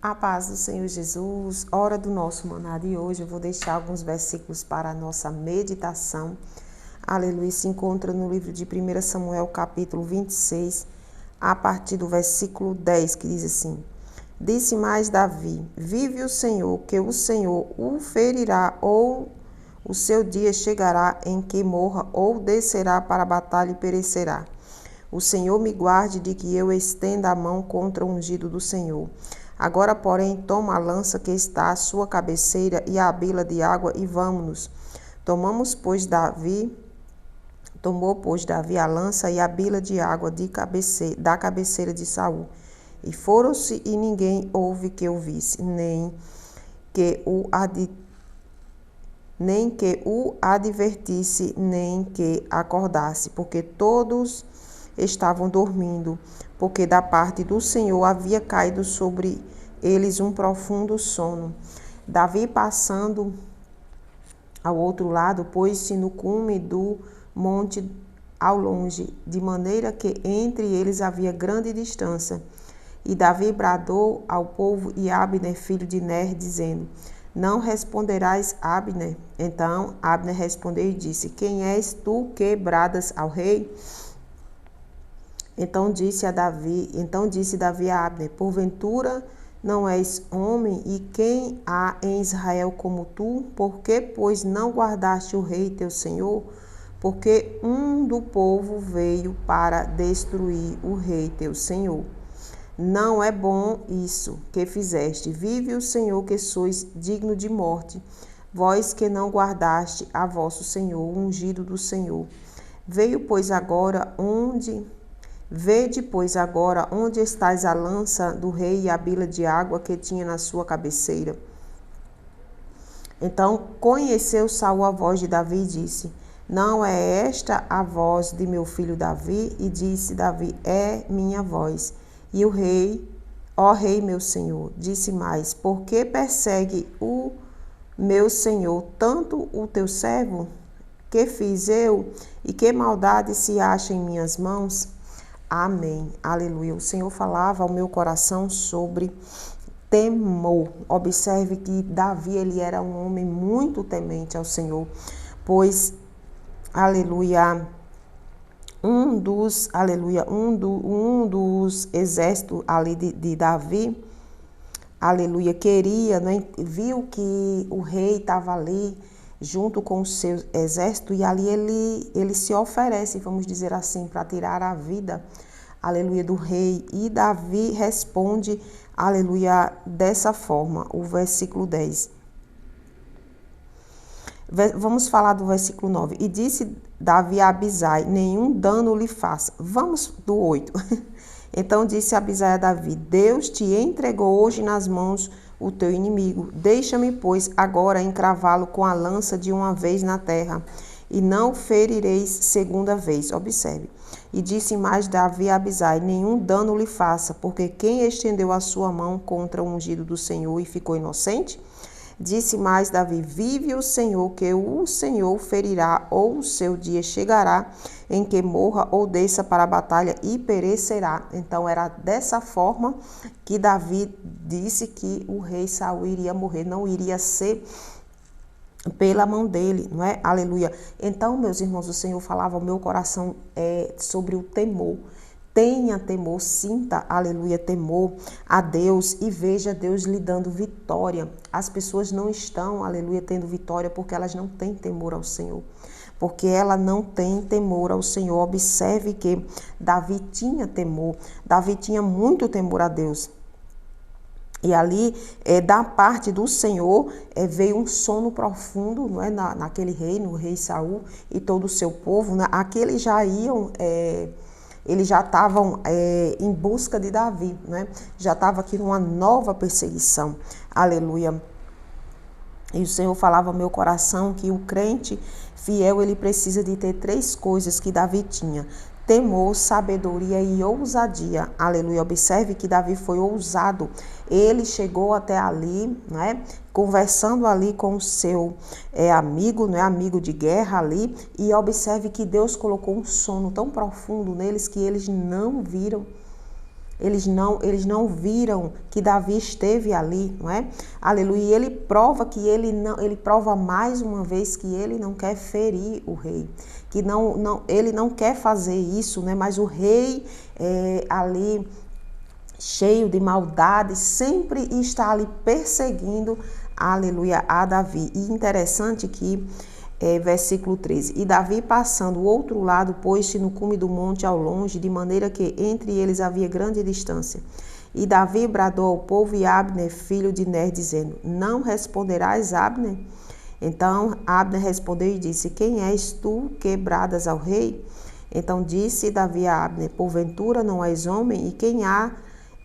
A paz do Senhor Jesus, hora do nosso maná de hoje. Eu vou deixar alguns versículos para a nossa meditação. Aleluia, se encontra no livro de 1 Samuel, capítulo 26, a partir do versículo 10, que diz assim: Disse mais Davi: Vive o Senhor, que o Senhor o ferirá, ou o seu dia chegará em que morra, ou descerá para a batalha e perecerá. O Senhor me guarde de que eu estenda a mão contra o ungido do Senhor. Agora, porém, toma a lança que está à sua cabeceira e a bila de água e vamos-nos. Tomou, pois, Davi a lança e a bila de água da cabeceira de Saul. E foram-se, e ninguém houve que o visse, nem que o advertisse, nem que acordasse, porque todos estavam dormindo, porque da parte do Senhor havia caído sobre eles um profundo sono. Davi, passando ao outro lado, pôs-se no cume do monte ao longe, de maneira que entre eles havia grande distância. E Davi bradou ao povo e Abner, filho de Ner, dizendo: Não responderás, Abner? Então Abner respondeu e disse: Quem és tu que bradas ao rei? Então disse Davi a Abner: Porventura não és homem, e quem há em Israel como tu? Por que, pois, não guardaste o rei teu senhor? Porque um do povo veio para destruir o rei teu senhor. Não é bom isso que fizeste. Vive o Senhor, que sois digno de morte, vós que não guardaste a vosso Senhor, o ungido do Senhor. Vede, pois, agora onde estás a lança do rei e a bila de água que tinha na sua cabeceira. Então conheceu Saul a voz de Davi e disse: Não é esta a voz de meu filho Davi? E disse Davi: É minha voz. E o rei, ó rei meu senhor, disse mais: Por que persegue o meu senhor tanto o teu servo? Que fiz eu? E que maldade se acha em minhas mãos? Amém. Aleluia. O Senhor falava ao meu coração sobre temor. Observe que Davi, ele era um homem muito temente ao Senhor, pois, aleluia, um dos exércitos ali de Davi, aleluia, queria, né, viu que o rei estava ali junto com o seu exército, e ali ele se oferece, vamos dizer assim, para tirar a vida, aleluia, do rei. E Davi responde, aleluia, dessa forma, o versículo 10. Vamos falar do versículo 9. E disse Davi a Abisai: nenhum dano lhe faça. Vamos do 8. Então disse Abisai a Davi: Deus te entregou hoje nas mãos o teu inimigo. Deixa-me, pois, agora encravá-lo com a lança de uma vez na terra, e não ferireis segunda vez. Observe. E disse mais Davi a Abisai: nenhum dano lhe faça, porque quem estendeu a sua mão contra o ungido do Senhor e ficou inocente? Disse mais Davi: Vive o Senhor, que o Senhor ferirá, ou o seu dia chegará em que morra, ou desça para a batalha e perecerá. Então era dessa forma que Davi disse que o rei Saul iria morrer, não iria ser pela mão dele, não é? Aleluia. Então, meus irmãos, o Senhor falava ao meu coração sobre o temor. Tenha temor, sinta, aleluia, temor a Deus e veja Deus lhe dando vitória. As pessoas não estão, aleluia, tendo vitória porque elas não têm temor ao Senhor. Porque ela não tem temor ao Senhor. Observe que Davi tinha temor. Davi tinha muito temor a Deus. E ali, da parte do Senhor, veio um sono profundo, não é? Naquele rei, no rei Saul e todo o seu povo, né? Aqueles já iam... eles já estavam em busca de Davi, né? Já estava aqui numa nova perseguição, aleluia. E o Senhor falava ao meu coração que o crente fiel, ele precisa de ter 3 coisas que Davi tinha: temor, sabedoria e ousadia, aleluia. Observe que Davi foi ousado, ele chegou até ali, né, conversando ali com o seu amigo, né, amigo de guerra ali, e observe que Deus colocou um sono tão profundo neles que eles não viram Eles não viram que Davi esteve ali, não é? Aleluia. E ele prova que ele prova mais uma vez que ele não quer ferir o rei, que ele não quer fazer isso, né? Mas o rei ali cheio de maldade sempre está ali perseguindo, aleluia, a Davi. E interessante que versículo 13. E Davi, passando o outro lado, pôs-se no cume do monte ao longe, de maneira que entre eles havia grande distância. E Davi bradou ao povo e Abner, filho de Ner, dizendo: Não responderás, Abner? Então Abner respondeu e disse: Quem és tu que bradas ao rei? Então disse Davi a Abner: Porventura não és homem? E quem há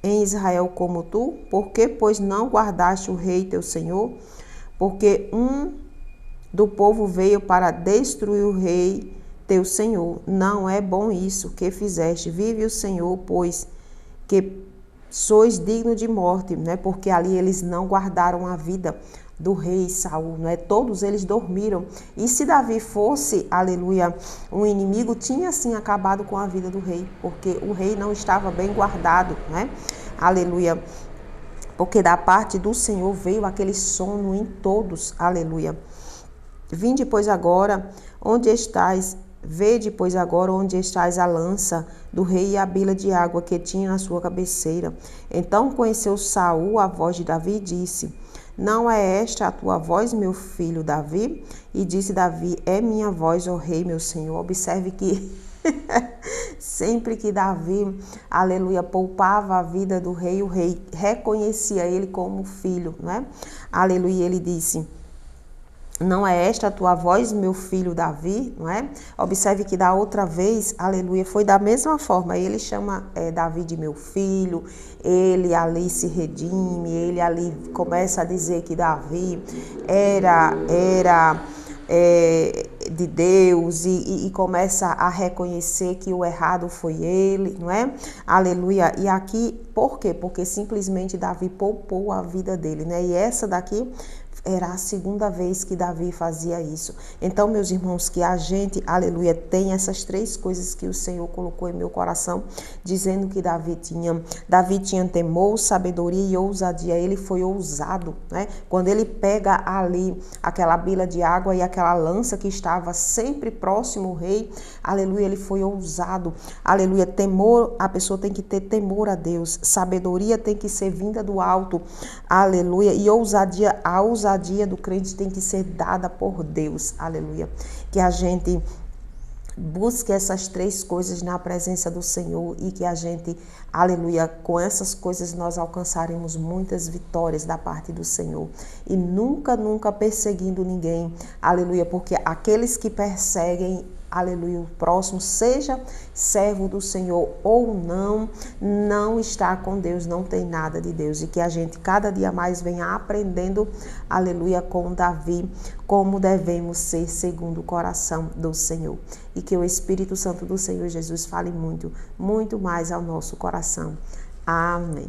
em Israel como tu? Por que, pois, não guardaste o rei teu senhor? Porque do povo veio para destruir o rei teu senhor. Não é bom isso que fizeste. Vive o Senhor, pois que sois digno de morte, né? Porque ali eles não guardaram a vida do rei Saul, né? Todos eles dormiram. E se Davi fosse, aleluia, um inimigo, tinha sim acabado com a vida do rei, porque o rei não estava bem guardado, né? Aleluia. Porque da parte do Senhor veio aquele sono em todos, aleluia. Vinde, pois, agora, onde estás? Vede, pois, agora onde estás a lança do rei e a bila de água que tinha na sua cabeceira. Então conheceu Saul a voz de Davi e disse: Não é esta a tua voz, meu filho Davi? E disse Davi: É minha voz, ó rei, meu senhor. Observe que sempre que Davi, aleluia, poupava a vida do rei, o rei reconhecia ele como filho, não é? Aleluia, ele disse: Não é esta a tua voz, meu filho Davi, não é? Observe que da outra vez, aleluia, foi da mesma forma. Ele chama Davi de meu filho, ele ali se redime, ele ali começa a dizer que Davi era de Deus e começa a reconhecer que o errado foi ele, não é? Aleluia. E aqui, por quê? Porque simplesmente Davi poupou a vida dele, né? E essa daqui era a segunda vez que Davi fazia isso. Então, meus irmãos, que a gente, aleluia, tem essas três coisas que o Senhor colocou em meu coração, dizendo que Davi tinha temor, sabedoria e ousadia. Ele foi ousado, né? Quando ele pega ali aquela bila de água e aquela lança que estava sempre próximo ao rei, aleluia, ele foi ousado. Aleluia, temor, a pessoa tem que ter temor a Deus. Sabedoria tem que ser vinda do alto. Aleluia. E ousadia, a ousadia do crente tem que ser dada por Deus, aleluia, que a gente busque essas três coisas na presença do Senhor e que a gente, aleluia, com essas coisas nós alcançaremos muitas vitórias da parte do Senhor e nunca perseguindo ninguém, aleluia, porque aqueles que perseguem, aleluia, o próximo, seja servo do Senhor ou não está com Deus, não tem nada de Deus. E que a gente cada dia mais venha aprendendo, aleluia, com Davi, como devemos ser segundo o coração do Senhor. E que o Espírito Santo do Senhor Jesus fale muito mais ao nosso coração. Amém.